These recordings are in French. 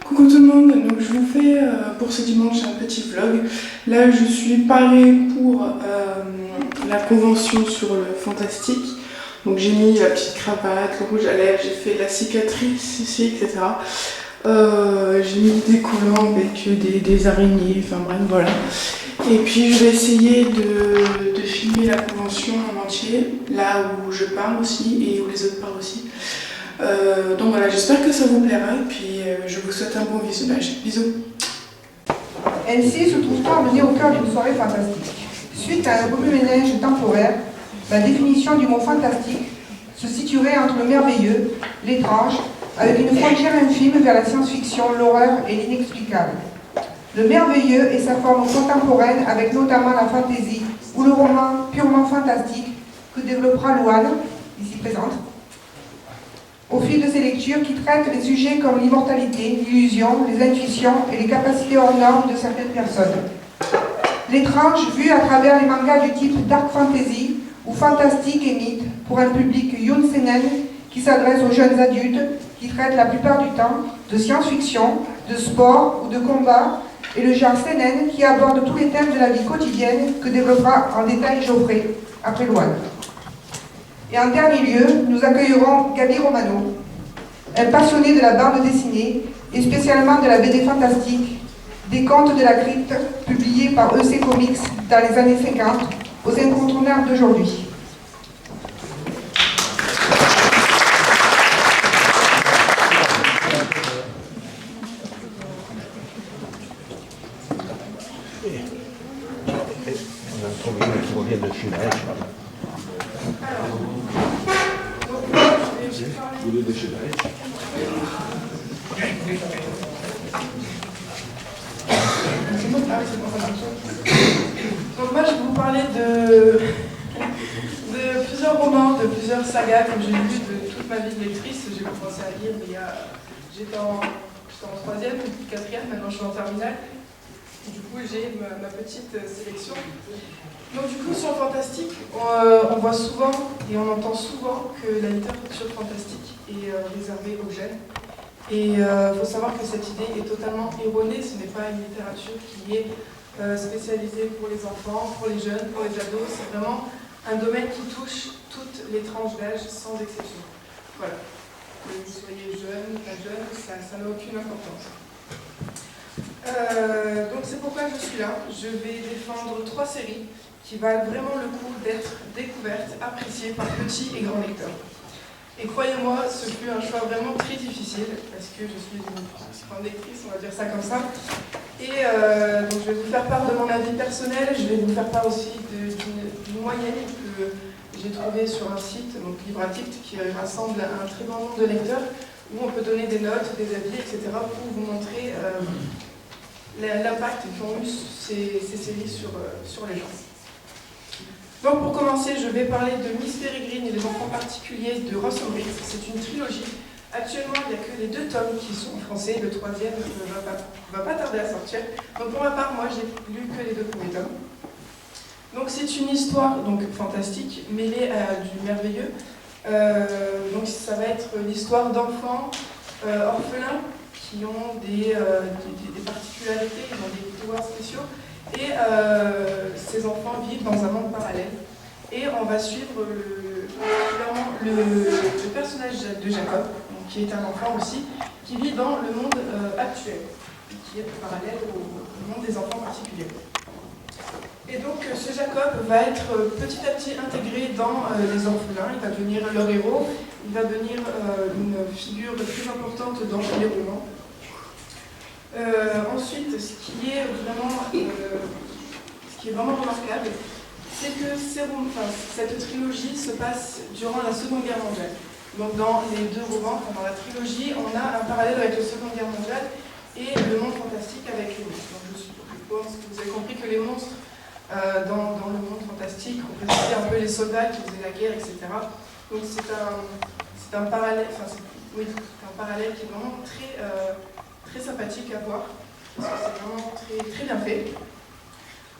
Coucou tout le monde, donc je vous fais pour ce dimanche un petit vlog. Là je suis parée pour la convention sur le fantastique. Donc j'ai mis la petite cravate, le rouge à lèvres, j'ai fait la cicatrice ici, etc. J'ai mis des collants avec des araignées, enfin bref voilà. Et puis je vais essayer de filmer la convention en entier, là où je parle aussi et où les autres parlent aussi. Donc voilà, j'espère que ça vous plaira et puis je vous souhaite un bon visionnage. Bisous. Ainsi se trouve-t-on amené au cœur d'une soirée fantastique. Suite à un remue-ménage temporaire, la définition du mot fantastique se situerait entre le merveilleux, l'étrange, avec une frontière infime vers la science-fiction, l'horreur et l'inexplicable. Le merveilleux est sa forme contemporaine avec notamment la fantaisie ou le roman purement fantastique que développera Louane, ici présente, au fil de ses lectures qui traitent les sujets comme l'immortalité, l'illusion, les intuitions et les capacités hors normes de certaines personnes. L'étrange vu à travers les mangas du type dark fantasy ou fantastique et mythe pour un public young seinen qui s'adresse aux jeunes adultes qui traitent la plupart du temps de science-fiction, de sport ou de combat, et le genre seinen qui aborde tous les thèmes de la vie quotidienne que développera en détail Geoffrey après Louane. Et en dernier lieu, nous accueillerons Gaby Romano, un passionné de la bande dessinée et spécialement de la BD fantastique, des Contes de la Crypte, publiés par EC Comics dans les années 50, aux incontournables d'aujourd'hui. Donc moi je vais vous parler de plusieurs romans, de plusieurs sagas que j'ai lues de toute ma vie de lectrice. J'ai commencé à lire j'étais en troisième, quatrième, maintenant je suis en terminale. Et du coup j'ai ma petite sélection. Donc du coup sur le fantastique, on voit souvent et on entend souvent que la littérature fantastique est réservée aux jeunes. Et il faut savoir que cette idée est totalement erronée, ce n'est pas une littérature qui est spécialisée pour les enfants, pour les jeunes, pour les ados, c'est vraiment un domaine qui touche toutes les tranches d'âge sans exception. Voilà. Que vous soyez jeune, pas jeune, ça n'a aucune importance. Donc c'est pourquoi je suis là. Je vais défendre 3 séries qui valent vraiment le coup d'être découvertes, appréciées par petits et grands lecteurs. Et croyez-moi, ce fut un choix vraiment très difficile, parce que je suis une grande lectrice, on va dire ça comme ça. Et donc je vais vous faire part de mon avis personnel, je vais vous faire part aussi d'une moyenne que j'ai trouvée sur un site, donc Libratict, qui rassemble un très grand nombre de lecteurs, où on peut donner des notes, des avis, etc., pour vous montrer l'impact qu'ont eu ces séries sur les gens. Donc pour commencer, je vais parler de Miss Peregrine et les enfants particuliers de Ross O'Brien. C'est une trilogie. Actuellement, il n'y a que les 2 tomes qui sont en français. Le 3e ne va pas tarder à sortir. Donc pour ma part, moi, j'ai lu que les 2 premiers tomes. Donc c'est une histoire fantastique, mêlée à du merveilleux. Donc ça va être l'histoire d'enfants orphelins qui ont des particularités, ils ont des pouvoirs spéciaux. Et ces enfants vivent dans un monde parallèle. Et on va suivre le personnage de Jacob, donc, qui est un enfant aussi, qui vit dans le monde actuel, qui est parallèle au monde des enfants particuliers. Et donc ce Jacob va être petit à petit intégré dans les orphelins, il va devenir leur héros, il va devenir une figure très importante dans les romans. Ensuite, ce qui est vraiment remarquable, c'est que cette trilogie se passe durant la Seconde Guerre mondiale. Donc dans les 2 romans, dans la trilogie, on a un parallèle avec la Seconde Guerre mondiale et le monde fantastique avec les monstres. Donc je pense que vous avez compris que les monstres dans le monde fantastique représentaient un peu les soldats qui faisaient la guerre, etc. Donc c'est un parallèle, un parallèle qui est vraiment très sympathique à voir, parce que c'est vraiment très bien fait.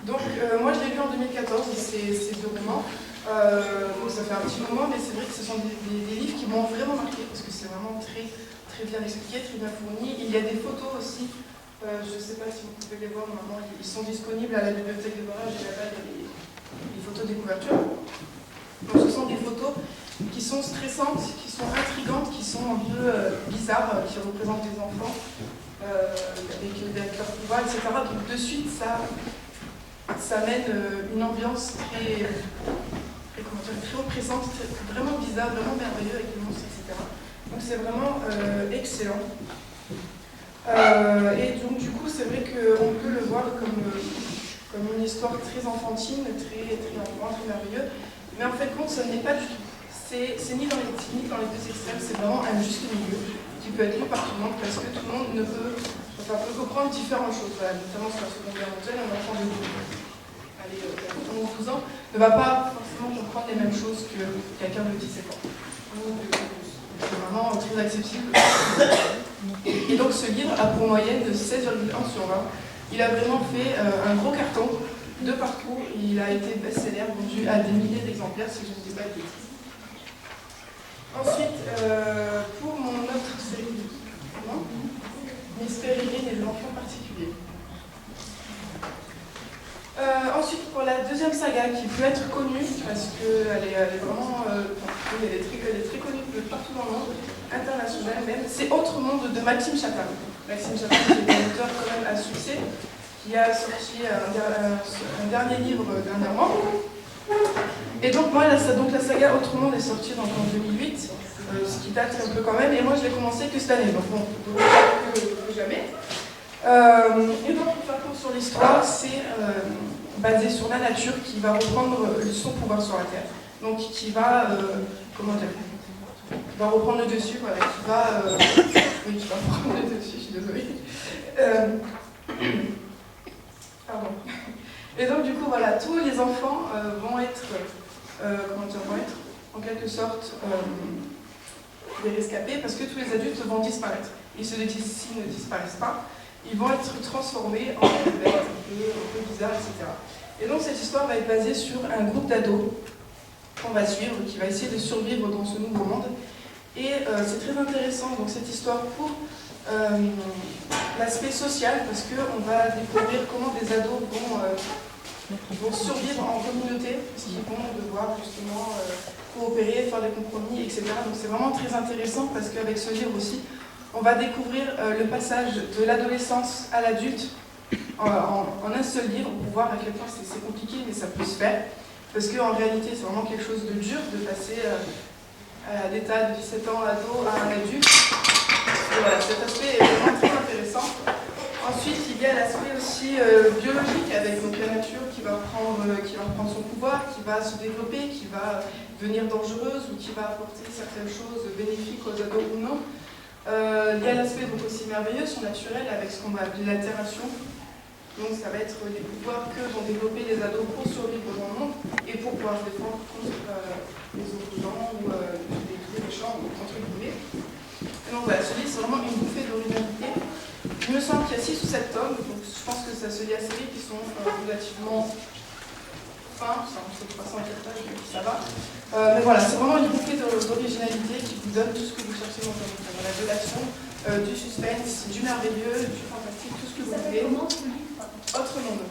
Donc moi je l'ai lu en 2014, ces 2 romans, donc ça fait un petit moment, mais c'est vrai que ce sont des livres qui m'ont vraiment marqué, parce que c'est vraiment très très bien expliqué, très bien fourni. Il y a des photos aussi, je ne sais pas si vous pouvez les voir maintenant, ils sont disponibles à la bibliothèque de Barrage et là-bas, il y a les photos des couvertures. Donc ce sont des photos qui sont stressantes, qui sont intrigantes, qui sont un peu bizarres, qui représentent des enfants avec leur pouvoir, etc. Donc de suite, ça mène une ambiance très oppressante, vraiment bizarre, vraiment merveilleux avec des monstres, etc. Donc c'est vraiment excellent. Et donc du coup, c'est vrai qu'on peut le voir comme une histoire très enfantine, très enfant, très merveilleux. Mais en fait, compte, ce n'est pas du tout. C'est ni dans les deux extrêmes, c'est vraiment un juste milieu qui peut être lu par tout le monde parce que tout le monde peut comprendre différentes choses. Voilà, notamment sur la Seconde Guerre mondiale, un enfant de 11-12 ans ne va pas forcément comprendre les mêmes choses que quelqu'un de 17 ans. C'est vraiment très accessible. Et donc ce livre a pour moyenne de 16,1/20. Il a vraiment fait un gros carton de partout. Il a été best-seller, vendu à des milliers d'exemplaires, si je ne dis pas de bêtises. Ensuite, pour mon autre série, Miss Peregrine et l'enfant particulier. Ensuite, pour la deuxième saga, qui peut être connue, parce qu'elle est vraiment elle est très connue partout dans le monde, international même, c'est Autre Monde de Maxime Chatham. Maxime Chatham, qui est un auteur quand même à succès, qui a sorti un dernier livre dernièrement. Et donc, moi, la saga Autre Monde est sortie donc, en 2008, ce qui date un peu quand même, et moi je l'ai commencé que cette année, donc bon, que jamais. Et donc, pour faire court sur l'histoire, c'est basé sur la nature qui va reprendre son pouvoir sur la Terre. Donc, qui va, va reprendre le dessus, voilà, qui va reprendre le dessus, je suis désolée. Pardon. Et donc, du coup, voilà, tous les enfants vont être en quelque sorte des rescapés parce que tous les adultes vont disparaître. Ils se disent, s'ils ne disparaissent pas, ils vont être transformés en bêtes un peu bizarres, etc. Et donc cette histoire va être basée sur un groupe d'ados qu'on va suivre, qui va essayer de survivre dans ce nouveau monde. Et c'est très intéressant, donc, cette histoire pour l'aspect social, parce qu'on va découvrir comment des ados vont survivre en communauté, parce qu'ils vont devoir justement coopérer, faire des compromis, etc. Donc c'est vraiment très intéressant, parce qu'avec ce livre aussi, on va découvrir le passage de l'adolescence à l'adulte en un seul livre, pour voir à quel point c'est compliqué, mais ça peut se faire. Parce qu'en réalité, c'est vraiment quelque chose de dur de passer à l'état de 17 ans ado à un adulte. Et voilà, cet aspect est vraiment très intéressant. Ensuite, il y a l'aspect aussi biologique, avec donc, la nature qui va reprendre son pouvoir, qui va se développer, qui va devenir dangereuse ou qui va apporter certaines choses bénéfiques aux ados ou non. Il y a l'aspect donc aussi merveilleux, surnaturel, avec ce qu'on va appeler l'altération. Donc ça va être les pouvoirs que vont développer les ados pour survivre dans le monde et pour pouvoir se défendre contre les opposants ou les méchants, entre guillemets. Et donc voilà, ce livre c'est vraiment une bouffée d'originalité. Il me semble qu'il y a 6 ou 7 tomes, donc je pense que ça se lit assez vite, qui sont relativement fins, c'est 304 pages, donc ça va. Mais voilà, c'est vraiment une bouffée d'originalité qui vous donne tout ce que vous cherchez dans un livre. Voilà, de l'action, du suspense, du merveilleux, du fantastique, tout ce que vous voulez. Autre Monde.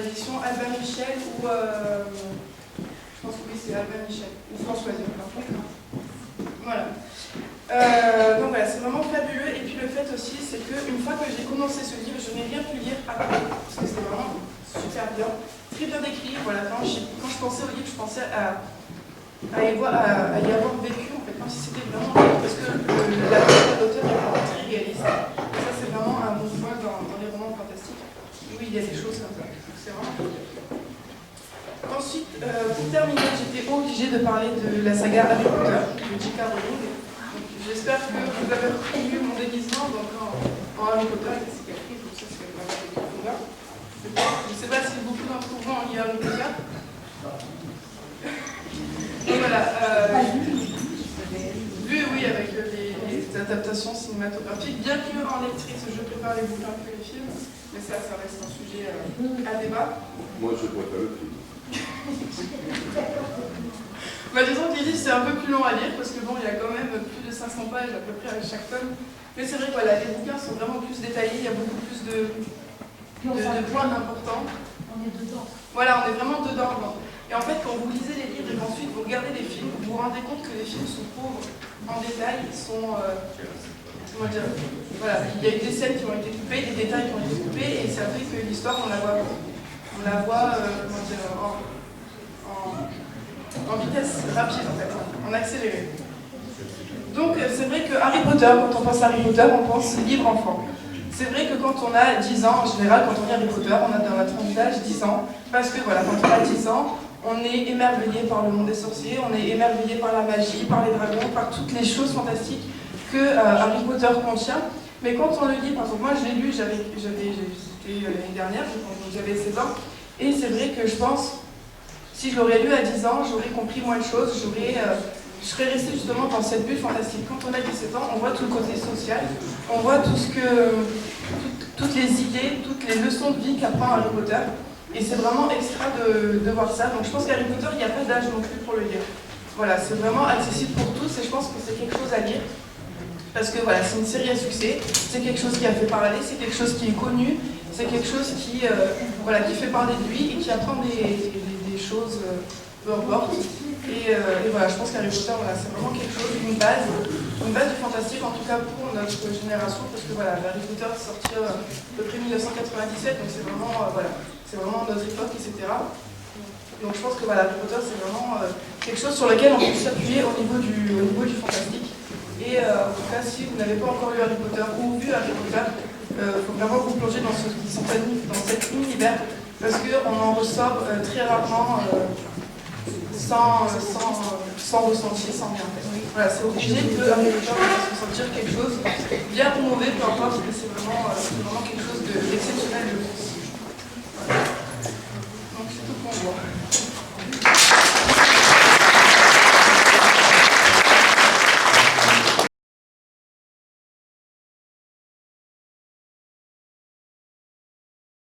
Édition Albin Michel ou je pense que oui, c'est Albin Michel ou François Dion. Voilà. Donc voilà, c'est vraiment fabuleux. Et puis le fait aussi, c'est qu'une fois que j'ai commencé ce livre, je n'ai rien pu lire après, parce que c'était vraiment super bien, très bien écrit. Voilà, quand je pensais au livre, je pensais à y avoir vécu, en fait, comme si c'était vraiment, parce que la voix de l'auteur est vraiment très réaliste. Et ça, c'est vraiment un bon point dans les romans fantastiques, où il y a des choses comme ça. Donc c'est vraiment cool. Ensuite, pour terminer, j'étais obligée de parler de la saga Harry Potter, de J.K. Rowling. J'espère que vous avez reconnu mon déguisement en Harry Potter avec des cicatrices, donc ça c'est pas mal de profondeur. Je ne sais pas si beaucoup d'entre vous ont lu Harry Potter. Donc voilà, vu oui avec les adaptations cinématographiques, bien que en lectrice je prépare les bouquins que les films, mais ça reste un sujet à débat. Moi je préfère le film. Bah, disons que les livres c'est un peu plus long à lire parce que bon, il y a quand même plus de 500 pages à peu près à chaque tome. Mais c'est vrai que voilà, les bouquins sont vraiment plus détaillés, il y a beaucoup plus de points importants. On est dedans. Voilà, on est vraiment dedans. Et en fait, quand vous lisez les livres et qu'ensuite vous regardez les films, vous vous rendez compte que les films sont pauvres en détails, ils sont... comment dire, voilà, il y a eu des scènes qui ont été coupées, des détails qui ont été coupés, et ça fait que l'histoire, on la voit comment dire, en vitesse rapide, en fait, en accéléré. Donc, c'est vrai que Harry Potter, quand on pense à Harry Potter, on pense livre enfant. C'est vrai que quand on a 10 ans, en général, quand on lit Harry Potter, on a dans la tranche d'âge 10 ans, parce que voilà, quand on a 10 ans, on est émerveillé par le monde des sorciers, on est émerveillé par la magie, par les dragons, par toutes les choses fantastiques que Harry Potter contient. Mais quand on le lit, par exemple, moi je l'ai lu, c'était l'année dernière, j'avais 16 ans, et c'est vrai que je pense, si je l'aurais lu à 10 ans, j'aurais compris moins de choses, je serais restée justement dans cette bulle fantastique. Quand on a 17 ans, on voit tout le côté social, on voit toutes les idées, toutes les leçons de vie qu'apprend Harry Potter. Et c'est vraiment extra de voir ça. Donc je pense qu'Harry Potter, il n'y a pas d'âge non plus pour le lire. Voilà, c'est vraiment accessible pour tous et je pense que c'est quelque chose à lire. Parce que voilà, c'est une série à succès, c'est quelque chose qui a fait parler, c'est quelque chose qui est connu, c'est quelque chose qui fait parler de lui et qui apprend des choses, peu importe. Et voilà, je pense qu'Harry Potter, voilà, c'est vraiment quelque chose, une base du fantastique, en tout cas pour notre génération, parce que voilà, Harry Potter est sorti à peu près 1997, donc c'est vraiment notre époque, etc. Donc je pense que voilà, Harry Potter, c'est vraiment quelque chose sur lequel on peut s'appuyer au niveau du fantastique. Et en tout cas, si vous n'avez pas encore lu Harry Potter ou vu Harry Potter, il faut vraiment vous plonger dans cet univers, parce qu'on en ressort très rarement sans ressenti, sans rien. Voilà, c'est obligé que Harry Potter fasse ressentir quelque chose, bien ou mauvais, peu importe, mais c'est